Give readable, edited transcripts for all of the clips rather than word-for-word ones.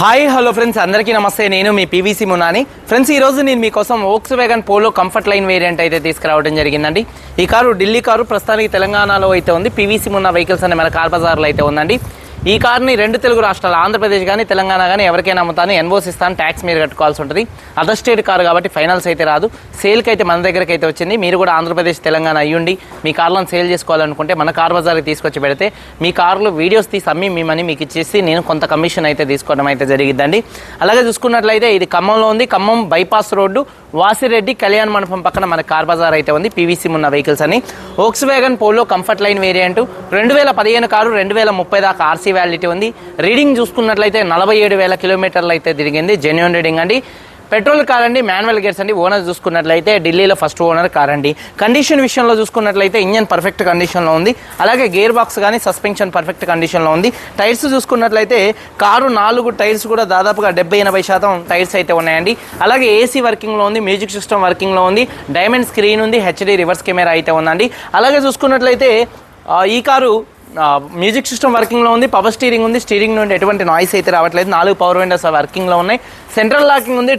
Hi hello friends, అందరికీ నమస్తే. నేను మీ పీవీసీ మునాని. ఫ్రెండ్స్, ఈరోజు నేను మీకోసం Volkswagen polo comfort line variant అయితే తీసుకురావడం జరిగిందండి. ఈ కారు ఢిల్లీ కారు, ప్రస్తుతానికి తెలంగాణలో అయితే ఉంది. పీవీసీ మున్నా వెహికల్స్ అనే మన కార్ బజార్లో అయితే ఉందండి. ఈ కార్ని రెండు తెలుగు రాష్ట్రాలు, ఆంధ్రప్రదేశ్ కానీ తెలంగాణ కానీ ఎవరికైనా అమ్ముతాను, ఎన్ఓస్ ఇస్తాను, ట్యాక్స్ మీరు కట్టుకోవాల్సి ఉంటుంది. అదర్ స్టేట్ కారు కాబట్టి ఫైనల్స్ అయితే రాదు. సేల్కి అయితే మన దగ్గరికి అయితే వచ్చింది. మీరు కూడా ఆంధ్రప్రదేశ్ తెలంగాణ అయ్యుండి మీ కార్లను సేల్ చేసుకోవాలనుకుంటే మన కార్ బజార్కి తీసుకొచ్చి పెడితే మీ కార్లు వీడియోస్ తీసి అమ్మి మీ మనీ మీకు ఇచ్చేసి నేను కొంత కమిషన్ అయితే తీసుకోవడం అయితే జరిగిద్దండి. అలాగే చూసుకున్నట్లయితే ఇది ఖమ్మంలో ఉంది. ఖమ్మం బైపాస్ రోడ్డు వాసిరెడ్డి కళ్యాణ మండపం పక్కన మన కార్ బజార్ అయితే ఉంది. పీవీసీ ఉన్న వెహికల్స్ అని Volkswagen polo comfort line variant 2015 car, 2030 దాకా ఆర్సీ వ్యాలిడిటీ ఉంది. రీడింగ్ చూసుకున్నట్లయితే 47,000 కిలోమీటర్లు అయితే తిరిగింది. జెన్యూన్ రీడింగ్ అండి. పెట్రోల్ కార్ అండి, మాన్యువల్ గేర్స్ అండి. ఓనర్ చూసుకున్నట్లయితే ఢిల్లీలో ఫస్ట్ ఓనర్ కార్ అండి. కండిషన్ విషయంలో చూసుకున్నట్లయితే ఇంజన్ పర్ఫెక్ట్ కండిషన్లో ఉంది. అలాగే గేర్ బాక్స్ కానీ సస్పెన్షన్ పర్ఫెక్ట్ కండిషన్లో ఉంది. టైర్స్ చూసుకున్నట్లయితే కారు 4 టైర్స్ కూడా దాదాపుగా 70-80% టైర్స్ అయితే ఉన్నాయండి. అలాగే ఏసీ వర్కింగ్లో ఉంది, మ్యూజిక్ సిస్టమ్ వర్కింగ్లో ఉంది, డైమండ్ స్క్రీన్ ఉంది, హెచ్డి రివర్స్ కెమెరా అయితే ఉందండి. అలాగే చూసుకున్నట్లయితే ఈ కారు మ్యూజిక్ సిస్టమ్ వర్కింగ్లో ఉంది, పవర్ స్టీరింగ్ ఉంది. స్టీరింగ్ నుండి ఎటువంటి నాయిస్ అయితే రావట్లేదు. 4 పవర్ విండోస్ వర్కింగ్లో ఉన్నాయి. సెంట్రల్ లాకింగ్ ఉంది.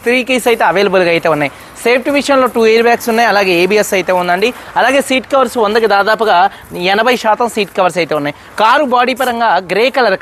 త్రీ కీస్ అయితే అవైలబుల్గా అయితే ఉన్నాయి. సేఫ్టీ విషయంలో 2 ఎయిర్ బ్యాగ్స్ ఉన్నాయి. అలాగే ఏబిఎస్ అయితే ఉందండి. అలాగే సీట్ కవర్స్ 100కి దాదాపుగా 80% సీట్ కవర్స్ అయితే ఉన్నాయి. కారు బాడీ పరంగా గ్రే కలర్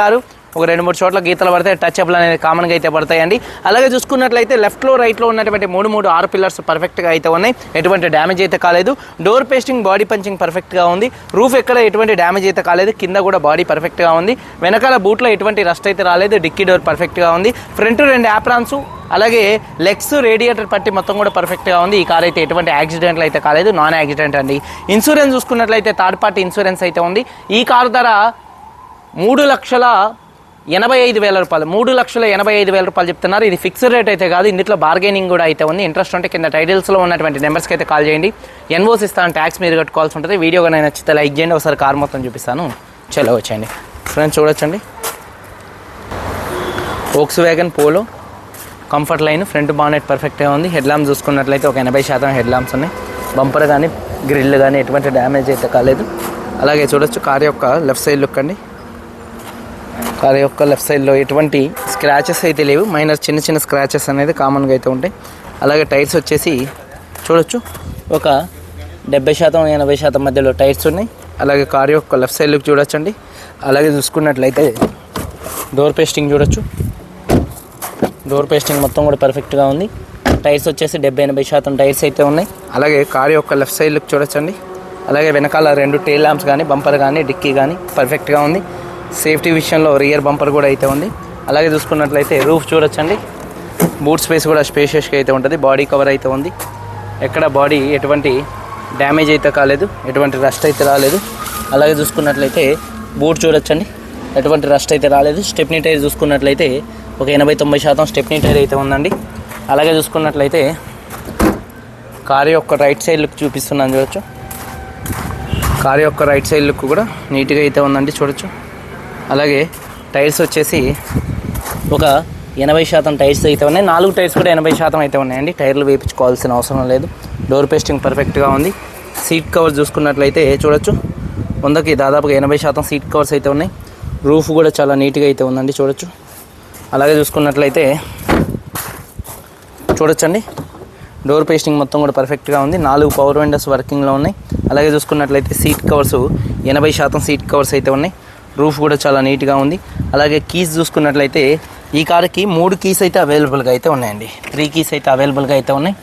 కారు ఒక 2-3 చోట్ల గీతలు పడితే టచ్ అప్లు అనేది కామన్గా అయితే పడతాయండి. అలాగే చూసుకున్నట్లయితే లెఫ్ట్లో రైట్లో ఉన్నటువంటి 6 పిల్లర్స్ పర్ఫెక్ట్గా అయితే ఉన్నాయి. ఎటువంటి డ్యామేజ్ అయితే కాలేదు. డోర్ పేస్టింగ్, బాడీ పంచింగ్ పర్ఫెక్ట్గా ఉంది. రూఫ్ ఎక్కడ ఎటువంటి డ్యామేజ్ అయితే కాలేదు. కింద కూడా బాడీ పర్ఫెక్ట్గా ఉంది. వెనకాల బూట్లో ఎటువంటి రస్ట్ అయితే రాలేదు. డిక్కీ డోర్ పర్ఫెక్ట్గా ఉంది. ఫ్రంట్ 2 యాప్రాన్స్, అలాగే లెగ్స్, రేడియేటర్ పట్టి మొత్తం కూడా పర్ఫెక్ట్గా ఉంది. ఈ కార్ అయితే ఎటువంటి యాక్సిడెంట్లు అయితే కాలేదు. నాన్ యాక్సిడెంట్ అండి. ఇన్సూరెన్స్ చూసుకున్నట్లయితే థర్డ్ పార్టీ ఇన్సూరెన్స్ అయితే ఉంది. ఈ కారు ధర 3,85,000 రూపాయలు. 3,85,000 రూపాయలు చెప్తున్నారు. ఇది ఫిక్స్డ్ రేట్ అయితే కాదు. ఇందులో బార్గెనింగ్ కూడా అయితే ఉంది. ఇంట్రెస్ట్ ఉంటే కింద టైటిల్స్లో ఉన్నటువంటి నెంబర్స్కి అయితే కాల్ చేయండి. ఎన్ఓస్ ఇస్తాను, ట్యాక్స్ మీరు కట్టుకోవాల్సి ఉంటుంది. వీడియో కానీ నచ్చితే లైక్ చేయండి. ఒకసారి కార్ మొత్తం చూపిస్తాను. చలో వచ్చేయండి ఫ్రెండ్స్, చూడొచ్చండి. Volkswagen polo comfort line, front bonnet పర్ఫెక్ట్గా ఉంది. హెడ్ ల్యాంప్స్ చూసుకున్నట్లయితే ఒక 80% హెడ్ ల్యాంప్స్ ఉన్నాయి. బంపర్ కానీ గ్రిల్ కానీ ఎటువంటి డ్యామేజ్ అయితే కాలేదు. అలాగే చూడొచ్చు కార్ యొక్క లెఫ్ట్ సైడ్ లుక్ అండి. కార్ యొక్క లెఫ్ట్ సైడ్లో ఎటువంటి స్క్రాచెస్ అయితే లేవు. మైనర్ చిన్న స్క్రాచెస్ అనేది కామన్గా అయితే ఉంటాయి. అలాగే టైర్స్ వచ్చేసి చూడొచ్చు ఒక 70-80% మధ్యలో టైర్స్ ఉన్నాయి. అలాగే కార్ యొక్క లెఫ్ట్ సైడ్ లుక్ చూడొచ్చండి. అలాగే చూసుకున్నట్లయితే డోర్ పేస్టింగ్ చూడొచ్చు. డోర్ పేస్టింగ్ మొత్తం కూడా పర్ఫెక్ట్గా ఉంది. టైర్స్ వచ్చేసి 70-80% టైర్స్ అయితే ఉన్నాయి. అలాగే కార్ యొక్క లెఫ్ట్ సైడ్ లుక్ చూడొచ్చండి. అలాగే వెనకాల 2 టెయిల్ ల్యాంప్స్ కానీ, బంపర్ కానీ, డిక్కీ కానీ పర్ఫెక్ట్గా ఉంది. సేఫ్టీ విషయంలో రియర్ బంపర్ కూడా అయితే ఉంది. అలాగే చూసుకున్నట్లయితే రూఫ్ చూడొచ్చండి. బూట్ స్పేస్ కూడా స్పేషియస్గా అయితే ఉంటుంది. బాడీ కవర్ అయితే ఉంది. ఎక్కడ బాడీ ఎటువంటి డ్యామేజ్ అయితే కాలేదు. ఎటువంటి రస్ట్ అయితే రాలేదు. అలాగే చూసుకున్నట్లయితే బూట్ చూడొచ్చండి. ఎటువంటి రస్ట్ అయితే రాలేదు. స్టెప్నీ టైర్ చూసుకున్నట్లయితే ఒక 80-90% స్టెప్నీ టైర్ అయితే ఉందండి. అలాగే చూసుకున్నట్లయితే కారు యొక్క రైట్ సైడ్ లుక్ చూపిస్తున్నాను చూడొచ్చు. కారు యొక్క రైట్ సైడ్ లుక్ కూడా నీట్గా అయితే ఉందండి, చూడొచ్చు. అలాగే టైర్స్ వచ్చేసి ఒక 80% టైర్స్ అయితే ఉన్నాయి. 4 టైర్స్ కూడా 80% అయితే ఉన్నాయండి. టైర్లు వేయించుకోవాల్సిన అవసరం లేదు. డోర్ పేస్టింగ్ పర్ఫెక్ట్గా ఉంది. సీట్ కవర్స్ చూసుకున్నట్లయితే చూడొచ్చు 100కి దాదాపుగా 80% సీట్ కవర్స్ అయితే ఉన్నాయి. రూఫ్ కూడా చాలా నీట్గా అయితే ఉందండి, చూడొచ్చు. అలాగే చూసుకున్నట్లయితే చూడొచ్చండి డోర్ పేస్టింగ్ మొత్తం కూడా పర్ఫెక్ట్గా ఉంది. 4 పవర్ విండోస్ వర్కింగ్లో ఉన్నాయి. అలాగే చూసుకున్నట్లయితే సీట్ కవర్స్ 80% సీట్ కవర్స్ అయితే ఉన్నాయి. రూఫ్ కూడా చాలా నీట్గా ఉంది. అలాగే కీస్ చూసుకున్నట్లయితే ఈ కార్కి 3 కీస్ అయితే అవైలబుల్గా అయితే ఉన్నాయండి. 3 కీస్ అయితే అవైలబుల్గా అయితే ఉన్నాయి.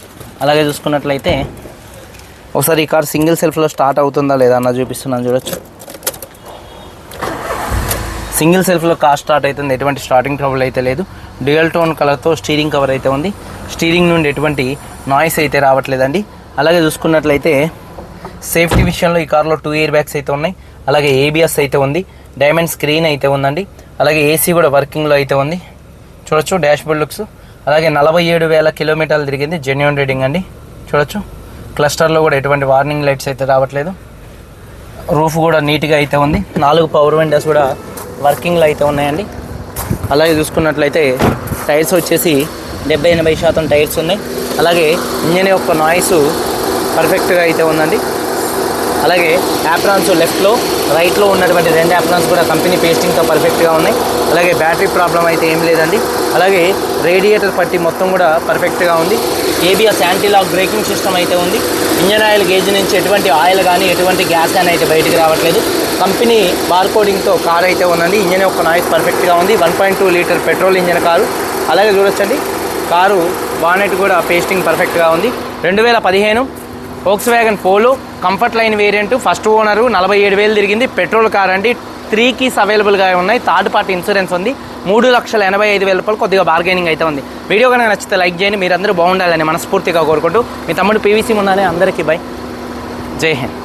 అలాగే చూసుకున్నట్లయితే ఒకసారి ఈ కార్ సింగిల్ సెల్ఫ్లో స్టార్ట్ అవుతుందా లేదా అన్న చూపిస్తున్నాను చూడొచ్చు. సింగిల్ సెల్ఫ్లో కార్ స్టార్ట్ అవుతుంది. ఎటువంటి స్టార్టింగ్ ట్రబుల్ అయితే లేదు. డ్యూయల్ టోన్ కలర్తో స్టీరింగ్ కవర్ అయితే ఉంది. స్టీరింగ్ నుండి ఎటువంటి నాయిస్ అయితే రావట్లేదండి. అలాగే చూసుకున్నట్లయితే సేఫ్టీ విషయంలో ఈ కార్లో 2 ఎయిర్ బ్యాగ్స్ అయితే ఉన్నాయి. అలాగే ఏబిఎస్ అయితే ఉంది. డైమండ్ స్క్రీన్ అయితే ఉందండి. అలాగే ఏసీ కూడా వర్కింగ్లో అయితే ఉంది, చూడొచ్చు. Dashboard looks. అలాగే 47,000 కిలోమీటర్లు తిరిగింది. జెన్యూన్ రీడింగ్ అండి, చూడొచ్చు. క్లస్టర్లో కూడా ఎటువంటి వార్నింగ్ లైట్స్ అయితే రావట్లేదు. రూఫ్ కూడా నీట్గా అయితే ఉంది. 4 పవర్ విండోస్ కూడా వర్కింగ్లో అయితే ఉన్నాయండి. అలాగే చూసుకున్నట్లయితే టైర్స్ వచ్చేసి 70-80% టైర్స్ ఉన్నాయి. అలాగే ఇంజన్ యొక్క నాయిస్ పర్ఫెక్ట్గా అయితే ఉందండి. అలాగే యాప్రాన్స్ లెఫ్ట్లో రైట్లో ఉన్నటువంటి 2 యాప్రాన్స్ కూడా కంపెనీ పేస్టింగ్తో పర్ఫెక్ట్గా ఉన్నాయి. అలాగే బ్యాటరీ ప్రాబ్లం అయితే ఏం లేదండి. అలాగే రేడియేటర్ పట్టి మొత్తం కూడా పర్ఫెక్ట్గా ఉంది. ABS anti lock braking system అయితే ఉంది. ఇంజన్ ఆయిల్ గేజ్ నుంచి ఎటువంటి ఆయిల్ కానీ ఎటువంటి గ్యాస్ కానీ అయితే బయటికి రావట్లేదు. కంపెనీ బార్కోడింగ్తో కార్ అయితే ఉందండి. ఇంజన్ యొక్క నాయిస్ పర్ఫెక్ట్గా ఉంది. 1.2 లీటర్ పెట్రోల్ ఇంజన్ కారు. అలాగే చూడొచ్చండి కారు బానెట్ కూడా పేస్టింగ్ పర్ఫెక్ట్గా ఉంది. 2015 Volkswagen polo comfort line variant, first owner, 47,000 తిరిగింది. పెట్రోల్ కార్ అండి. 3 కీస్ అవైలబుల్గా ఉన్నాయి. థర్డ్ పార్టీ ఇన్సూరెన్స్ ఉంది. 3,85,000 రూపాయలు కొద్దిగా బార్గెనింగ్ అయితే ఉంది. వీడియో కనుక నచ్చితే లైక్ చేయండి. మీరందరూ బాగుండాలని మనస్ఫూర్తిగా కోరుకుంటూ మీ తమ్ముడు పీవీసీ మున్నానే. అందరికీ బై, జై హింద్.